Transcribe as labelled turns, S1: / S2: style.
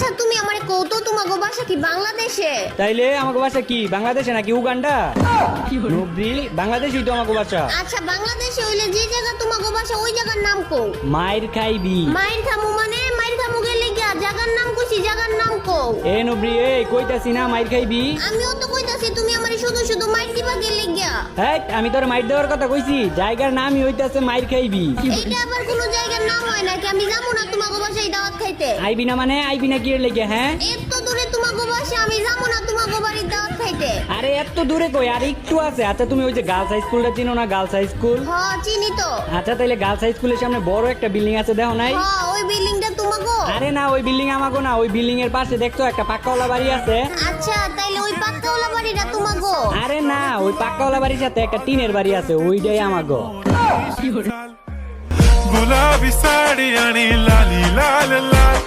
S1: আচ্ছা তুমি আমারে কৌতো তোমাগো বাসা কি বাংলাদেশে?
S2: তাইলে আমাকে বাসা কি বাংলাদেশে নাকি উগান্ডা? নবরি বাংলাদেশই তো আমাকে বাসা।
S1: আচ্ছা বাংলাদেশে হইলে যে জায়গা তোমাগো বাসা ওই জায়গার নাম কও।
S2: মাইর খাইবি।
S1: মাইর খামু মানে মাইর খামু গেলে গিয়া জায়গার নাম কইছি, জায়গার নাম কও।
S2: এ নবরি এ কইতাছি না মাইর খাইবি।
S1: আমিও তো কইতাছি তুমি আমারে শুধু শুধু মাইর দিবা গেলে গিয়া।
S2: হ্যাঁ আমি তোর মাইর দেওয়ার কথা কইছি, জায়গার নামই হইতাছে মাইর খাইবি।
S1: এইটা আবার কোন জায়গার নাম হয় নাকি? আমি যাবো না তোমাগো বাসায় দাওয়াত খাইতে।
S2: আইবি না মানে আইবি না কি এর লেগে? হ্যাঁ
S1: এত দূরে তোমাগো বাসা, আমি যাবো না তোমাগো বাড়ির দাওয়াত খাইতে।
S2: আরে এত দূরে কই, আর একটু আছে। আচ্ছা তুমি ওই যে গার্লস হাই স্কুলটা চিনো না? Girls high school.
S1: হ্যাঁ চিনি তো।
S2: আচ্ছা তাইলে গার্লস হাই স্কুলের সামনে বড় একটা বিল্ডিং আছে, দেখো নাই?
S1: হ্যাঁ ওই বিল্ডিংটা তোমাগো?
S2: আরে না ওই বিল্ডিং আমাগো না, ওই বিল্ডিং এর পাশে দেখছো একটা পাক্কাওয়ালা বাড়ি আছে।
S1: আচ্ছা তাইলে ওই পাক্কাওয়ালা বাড়িটা তোমাগো?
S2: আরে না ওই পাক্কাওয়ালা বাড়ির সাথে একটা টিনের বাড়ি আছে, ওইটাই আমাগো।
S3: गुलाबी साड़ी आणि लाली लाल लाल